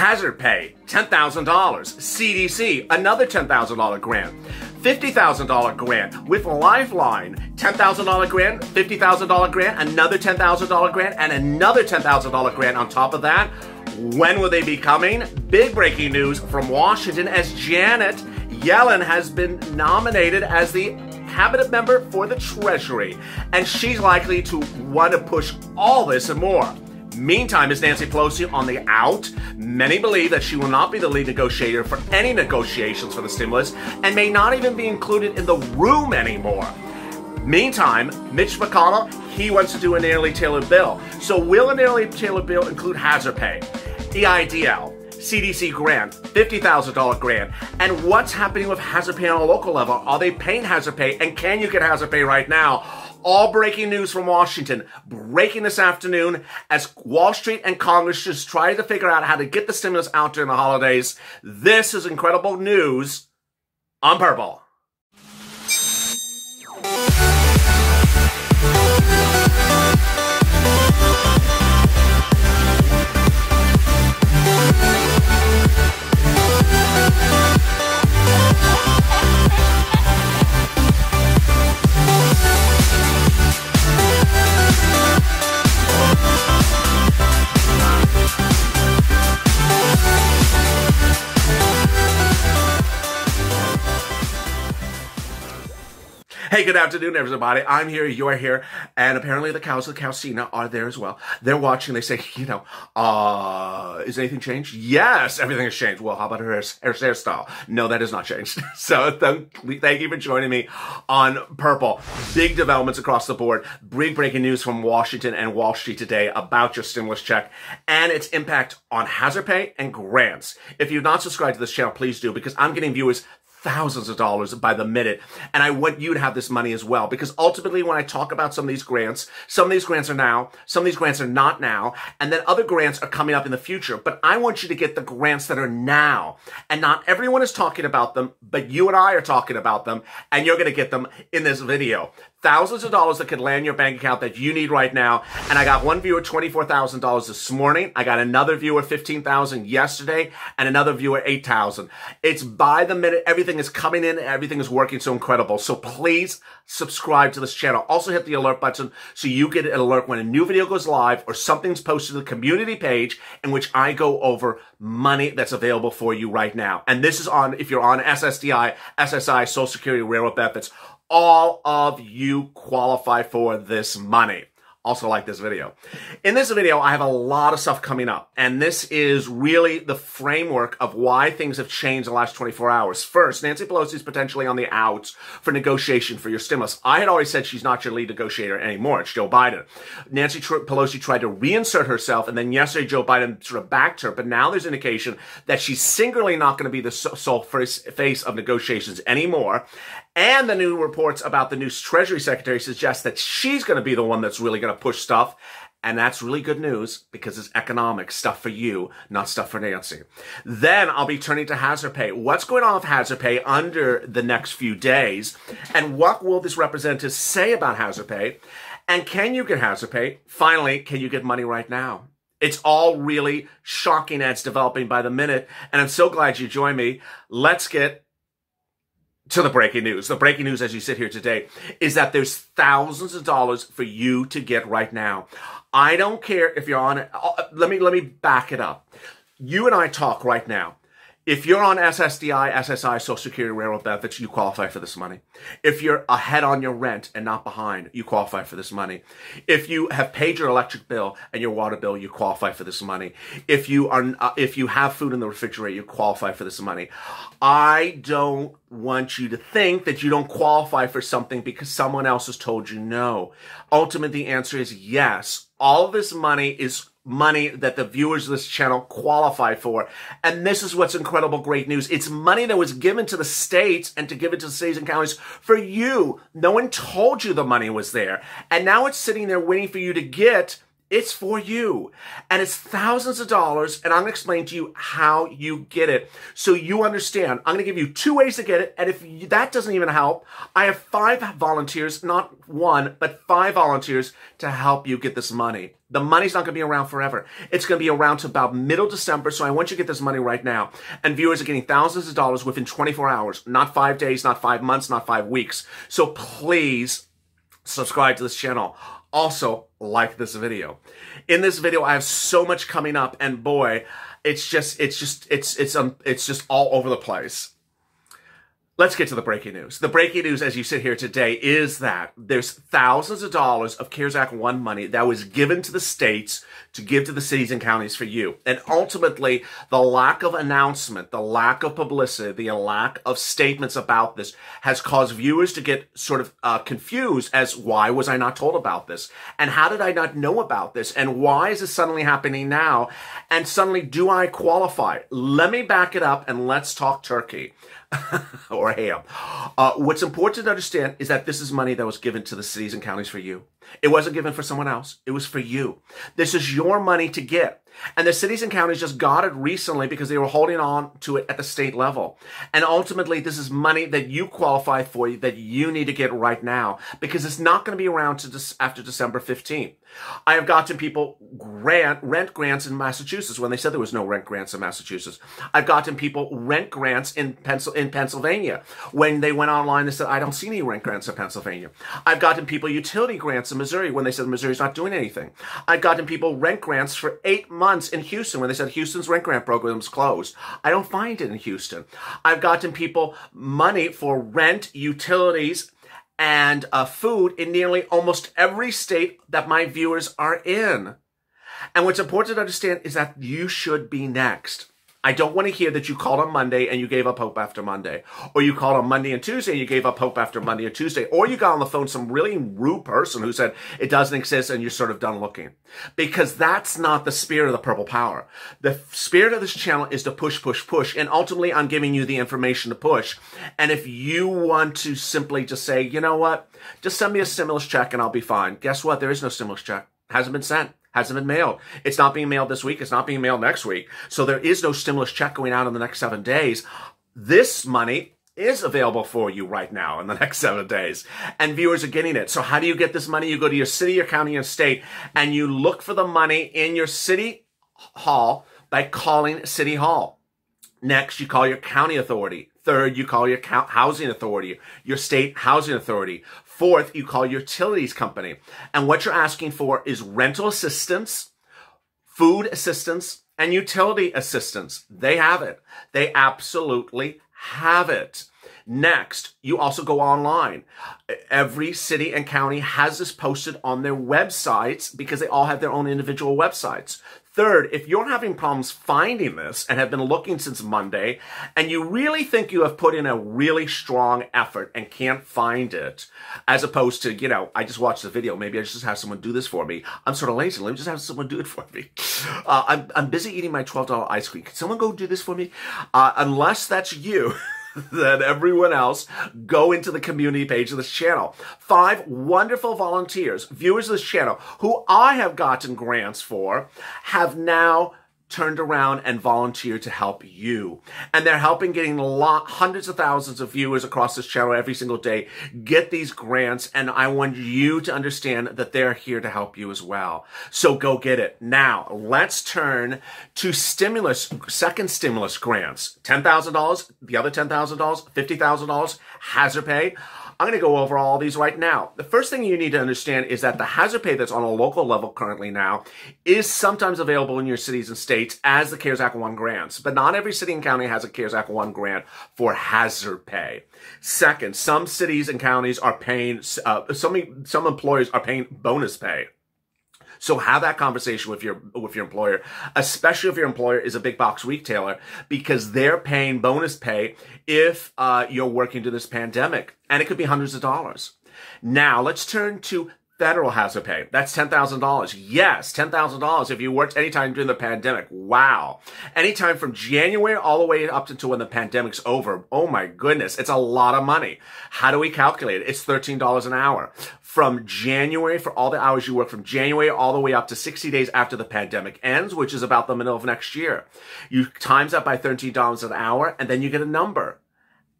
Hazard pay, $10,000. CDC, another $10,000 grant. $50,000 grant with Lifeline, $10,000 grant, $50,000 grant, another $10,000 grant, and another $10,000 grant on top of that. When will they be coming? Big breaking news from Washington as Janet Yellen has been nominated as the cabinet member for the Treasury, and she's likely to want to push all this and more. Meantime, is Nancy Pelosi on the out? Many believe that she will not be the lead negotiator for any negotiations for the stimulus and may not even be included in the room anymore. Meantime, Mitch McConnell, he wants to do a nearly tailored bill. So will a nearly tailored bill include hazard pay, EIDL, CDC grant, $50,000 grant, and what's happening with hazard pay on a local level? Are they paying hazard pay, and can you get hazard pay right now? All breaking news from Washington, breaking this afternoon as Wall Street and Congress just try to figure out how to get the stimulus out during the holidays. This is incredible news on Purple. Hey, good afternoon, everybody. I'm here, you're here, and apparently the cows of the Cowsina are there as well. They're watching, they say, is anything changed? Yes, everything has changed. Well, how about her hairstyle? No, that has not changed. So thank you for joining me on Purple. Big developments across the board. Big breaking news from Washington and Wall Street today about your stimulus check and its impact on hazard pay and grants. If you've not subscribed to this channel, please do, because I'm getting viewers thousands of dollars by the minute. And I want you to have this money as well, because ultimately when I talk about some of these grants are now, some of these grants are not now, and then other grants are coming up in the future. But I want you to get the grants that are now. And not everyone is talking about them, but you and I are talking about them, and you're going to get them in this video. Thousands of dollars that could land in your bank account that you need right now. And I got one viewer $24,000 this morning. I got another viewer $15,000 yesterday, and another viewer $8,000. It's by the minute. Everything is coming in. Everything is working so incredible. So please subscribe to this channel. Also hit the alert button so you get an alert when a new video goes live or something's posted to the community page in which I go over money that's available for you right now. And this is on, if you're on SSDI, SSI, Social Security, Railroad benefits, all of you qualify for this money. Also like this video. In this video, I have a lot of stuff coming up, and this is really the framework of why things have changed in the last 24 hours. First, Nancy Pelosi is potentially on the outs for negotiation for your stimulus. I had already said she's not your lead negotiator anymore. It's Joe Biden. Nancy Pelosi tried to reinsert herself, and then yesterday Joe Biden sort of backed her, but now there's indication that she's singularly not going to be the sole face of negotiations anymore. And the new reports about the new Treasury Secretary suggest that she's going to be the one that's really going to push stuff. And that's really good news because it's economic stuff for you, not stuff for Nancy. Then I'll be turning to hazard pay. What's going on with hazard pay under the next few days? And what will this representative say about hazard pay? And can you get hazard pay? Finally, can you get money right now? It's all really shocking as developing by the minute. And I'm so glad you joined me. Let's get to the breaking news. The breaking news as you sit here today is that there's thousands of dollars for you to get right now. I don't care if you're on it. Let me back it up. You and I talk right now. If you're on SSDI, SSI, Social Security, Railroad benefits, you qualify for this money. If you're ahead on your rent and not behind, you qualify for this money. If you have paid your electric bill and your water bill, you qualify for this money. If you have food in the refrigerator, you qualify for this money. I don't want you to think that you don't qualify for something because someone else has told you no. Ultimately, the answer is yes. All of this money is money that the viewers of this channel qualify for. And this is what's incredible, great news. It's money that was given to the states and to give it to the cities and counties for you. No one told you the money was there. And now it's sitting there waiting for you to get It's for you. And it's thousands of dollars, and I'm going to explain to you how you get it so you understand. I'm going to give you 2 ways to get it, and if that doesn't even help, I have 5 volunteers, not 1, but 5 volunteers to help you get this money. The money's not going to be around forever. It's going to be around to about middle December, so I want you to get this money right now. And viewers are getting thousands of dollars within 24 hours, not 5 days, not 5 months, not 5 weeks. So please subscribe to this channel. Also, like this video. In this video, I have so much coming up, and boy, it's just all over the place. Let's get to the breaking news. The breaking news as you sit here today is that there's thousands of dollars of CARES Act 1 money that was given to the states to give to the cities and counties for you. And ultimately, the lack of announcement, the lack of publicity, the lack of statements about this has caused viewers to get sort of confused as why was I not told about this? And how did I not know about this? And why is this suddenly happening now? And suddenly, do I qualify? Let me back it up and let's talk turkey. Or ham. What's important to understand is that this is money that was given to the cities and counties for you. It wasn't given for someone else. It was for you. This is your money to get. And the cities and counties just got it recently because they were holding on to it at the state level. And ultimately, this is money that you qualify for, that you need to get right now, because it's not going to be around to after December 15th. I have gotten people rent grants in Massachusetts when they said there was no rent grants in Massachusetts. I've gotten people rent grants in Pennsylvania when they went online and said, I don't see any rent grants in Pennsylvania. I've gotten people utility grants in Missouri when they said Missouri's not doing anything. I've gotten people rent grants for 8 months in Houston when they said Houston's rent grant program is closed. I don't find it in Houston. I've gotten people money for rent, utilities, and food in nearly almost every state that my viewers are in. And what's important to understand is that you should be next. I don't want to hear that you called on Monday and you gave up hope after Monday. Or you called on Monday and Tuesday and you gave up hope after Monday and Tuesday. Or you got on the phone some really rude person who said it doesn't exist and you're sort of done looking. Because that's not the spirit of the Purple Power. The spirit of this channel is to push, push, push. And ultimately, I'm giving you the information to push. And if you want to simply just say, you know what, just send me a stimulus check and I'll be fine. Guess what? There is no stimulus check. Hasn't been sent. Hasn't been mailed. It's not being mailed this week. It's not being mailed next week. So there is no stimulus check going out in the next 7 days. This money is available for you right now in the next 7 days. And viewers are getting it. So how do you get this money? You go to your city, your county, your state, and you look for the money in your city hall by calling City Hall. Next, you call your county authority. Third, you call your housing authority, your state housing authority. Fourth, you call your utilities company. And what you're asking for is rental assistance, food assistance, and utility assistance. They have it. They absolutely have it. Next, you also go online. Every city and county has this posted on their websites because they all have their own individual websites. Third, if you're having problems finding this and have been looking since Monday, and you really think you have put in a really strong effort and can't find it, as opposed to, you know, I just watched the video, maybe I just have someone do this for me. I'm sort of lazy. Let me just have someone do it for me. I'm busy eating my $12 ice cream. Can someone go do this for me? Unless that's you. Then everyone else, go into the community page of this channel. 5 wonderful volunteers, viewers of this channel, who I have gotten grants for, have now turned around and volunteered to help you. And they're helping getting hundreds of thousands of viewers across this channel every single day get these grants. And I want you to understand that they're here to help you as well. So go get it. Now, let's turn to second stimulus grants. $10,000, the other $10,000, $50,000, hazard pay. I'm going to go over all these right now. The first thing you need to understand is that the hazard pay that's on a local level currently now is sometimes available in your cities and states as the CARES Act 1 grants, but not every city and county has a CARES Act 1 grant for hazard pay. Second, some cities and counties are paying, some employers are paying bonus pay. So have that conversation with your employer, especially if your employer is a big box retailer, because they're paying bonus pay if you're working through this pandemic, and it could be hundreds of dollars. Now let's turn to federal hazard pay. That's $10,000. Yes, $10,000 if you worked anytime during the pandemic. Wow. Anytime from January all the way up until when the pandemic's over. Oh my goodness, it's a lot of money. How do we calculate it? It's $13 an hour. From January, for all the hours you work from January all the way up to 60 days after the pandemic ends, which is about the middle of next year. You times that by $13 an hour, and then you get a number.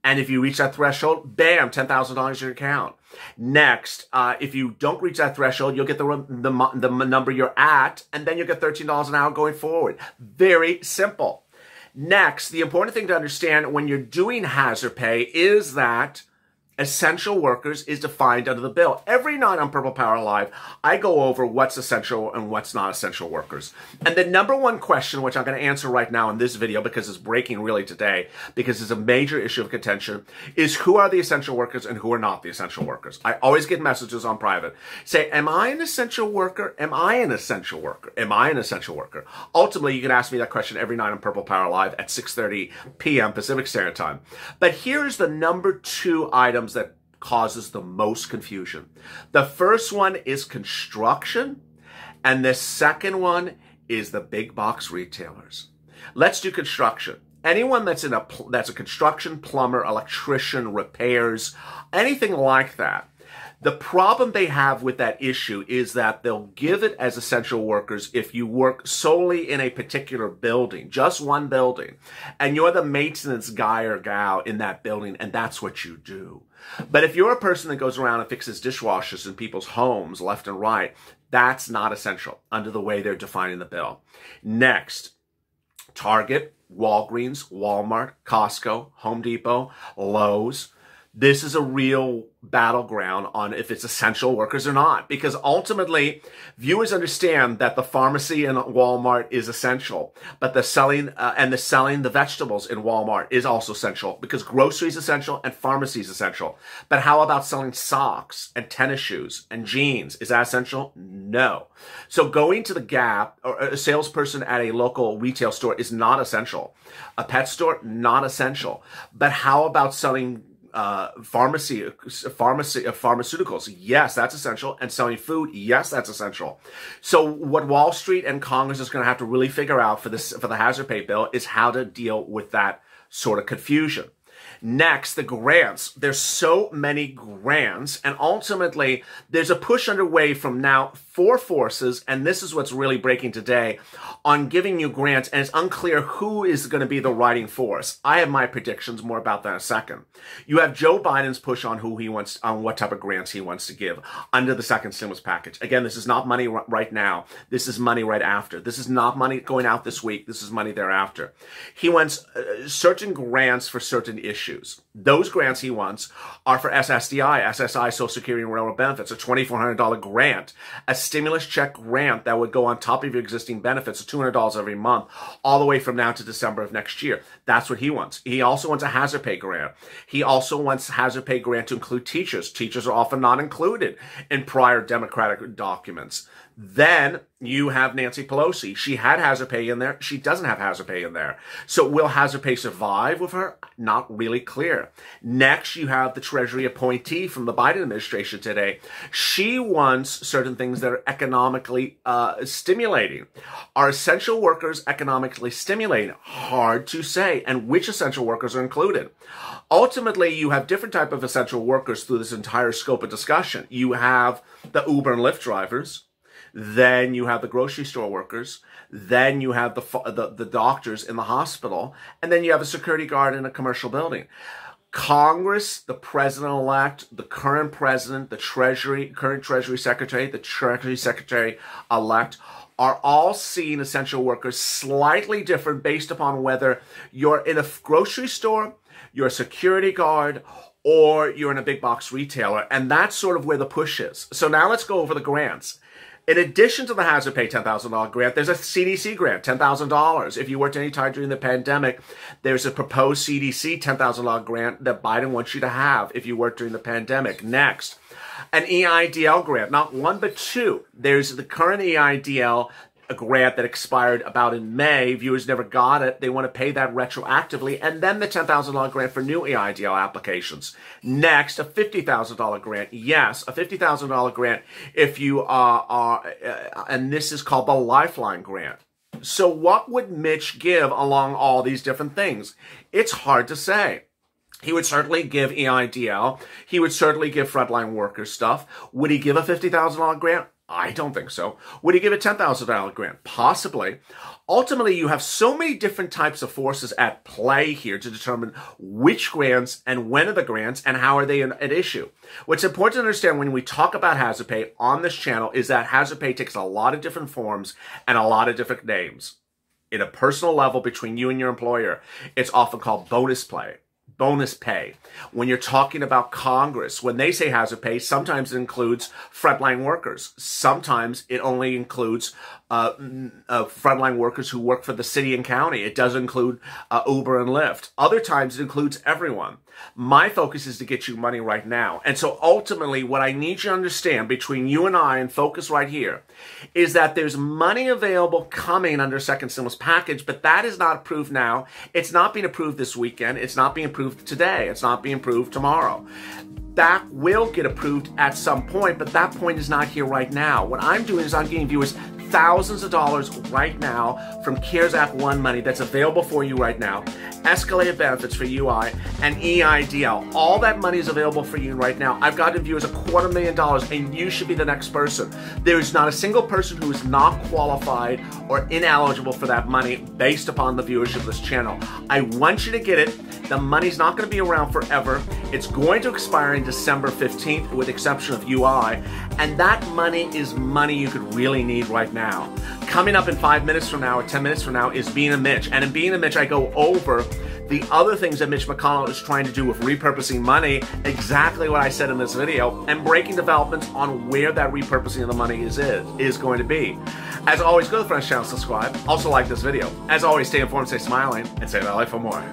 And if you reach that threshold, bam, $10,000 in your account. Next, if you don't reach that threshold, you'll get the number you're at, and then you'll get $13 an hour going forward. Very simple. Next, the important thing to understand when you're doing hazard pay is that essential workers is defined under the bill. Every night on Purple Power Live, I go over what's essential and what's not essential workers. And the number one question, which I'm going to answer right now in this video because it's breaking really today, because it's a major issue of contention, is who are the essential workers and who are not the essential workers. I always get messages on private. Say, am I an essential worker? Am I an essential worker? Am I an essential worker? Ultimately, you can ask me that question every night on Purple Power Live at 6:30 p.m. Pacific Standard Time. But here's the number 2 items that causes the most confusion. The first one is construction, and the second one is the big box retailers. Let's do construction. Anyone that's a construction, plumber, electrician, repairs, anything like that. The problem they have with that issue is that they'll give it as essential workers if you work solely in a particular building, just one building, and you're the maintenance guy or gal in that building, and that's what you do. But if you're a person that goes around and fixes dishwashers in people's homes left and right, that's not essential under the way they're defining the bill. Next, Target, Walgreens, Walmart, Costco, Home Depot, Lowe's. This is a real battleground on if it's essential workers or not, because ultimately viewers understand that the pharmacy in Walmart is essential, but the selling the vegetables in Walmart is also essential, because grocery is essential and pharmacy is essential. But how about selling socks and tennis shoes and jeans? Is that essential? No. So going to the Gap or a salesperson at a local retail store is not essential. A pet store, not essential. But how about selling pharmaceuticals? Yes, that's essential. And selling food? Yes, that's essential. So what Wall Street and Congress is going to have to really figure out for the hazard pay bill is how to deal with that sort of confusion. Next, the grants. There's so many grants, and ultimately there's a push underway from now 4 forces, and this is what's really breaking today, on giving you grants, and it's unclear who is going to be the riding force. I have my predictions, more about that in a second. You have Joe Biden's push on who he wants, on what type of grants he wants to give under the second stimulus package. Again, this is not money right now. This is money right after. This is not money going out this week. This is money thereafter. He wants certain grants for certain issues. Those grants he wants are for SSDI, SSI, Social Security and Railroad Benefits, a $2,400 grant, a stimulus check grant that would go on top of your existing benefits, $200 every month, all the way from now to December of next year. That's what he wants. He also wants a hazard pay grant. He also wants hazard pay grant to include teachers. Teachers are often not included in prior Democratic documents. Then you have Nancy Pelosi. She had hazard pay in there. She doesn't have hazard pay in there. So will hazard pay survive with her? Not really clear. Next, you have the Treasury appointee from the Biden administration today. She wants certain things that are economically stimulating. Are essential workers economically stimulating? Hard to say. And which essential workers are included? Ultimately, you have different type of essential workers through this entire scope of discussion. You have the Uber and Lyft drivers. Then you have the grocery store workers. Then you have the doctors in the hospital. And then you have a security guard in a commercial building. Congress, the president-elect, the current president, the current Treasury Secretary, the Treasury Secretary-elect are all seeing essential workers slightly different based upon whether you're in a grocery store, you're a security guard, or you're in a big box retailer. And that's sort of where the push is. So now let's go over the grants. In addition to the hazard pay $10,000 grant, there's a CDC grant, $10,000. If you worked any time during the pandemic, there's a proposed CDC $10,000 grant that Biden wants you to have if you worked during the pandemic. Next, an EIDL grant, not one but two. There's the current EIDL a grant that expired about in May. Viewers never got it. They want to pay that retroactively. And then the $10,000 grant for new EIDL applications. Next, a $50,000 grant. Yes, a $50,000 grant if you and this is called the Lifeline Grant. So what would Mitch give along all these different things? It's hard to say. He would certainly give EIDL. He would certainly give frontline workers stuff. Would he give a $50,000 grant? I don't think so. Would he give a $10,000 grant? Possibly. Ultimately, you have so many different types of forces at play here to determine which grants and when are the grants and how are they at issue. What's important to understand when we talk about hazard pay on this channel is that hazard pay takes a lot of different forms and a lot of different names. In a personal level between you and your employer, it's often called bonus pay. When you're talking about Congress, when they say hazard pay, sometimes it includes frontline workers. Sometimes it only includes frontline workers who work for the city and county. It does include Uber and Lyft. Other times it includes everyone. My focus is to get you money right now. And so ultimately what I need you to understand between you and I and focus right here is that there's money available coming under second stimulus package, but that is not approved now. It's not being approved this weekend. It's not being approved today. It's not being approved tomorrow. That will get approved at some point, but that point is not here right now. What I'm doing is I'm giving viewers thousands of dollars right now from CARES Act 1 money that's available for you right now, escalated benefits for UI, and EIDL. All that money is available for you right now. I've gotten viewers $250,000, and you should be the next person. There is not a single person who is not qualified or ineligible for that money based upon the viewership of this channel. I want you to get it. The money's not going to be around forever. It's going to expire in December 15th with the exception of UI, and that money is money you could really need right now. Coming up in 5 minutes from now or 10 minutes from now is Being a Mitch. And in Being a Mitch, I go over the other things that Mitch McConnell is trying to do with repurposing money, exactly what I said in this video, and breaking developments on where that repurposing of the money is going to be. As always, go to the Friends channel, subscribe. Also like this video. As always, stay informed, stay smiling, and stay in LA for more.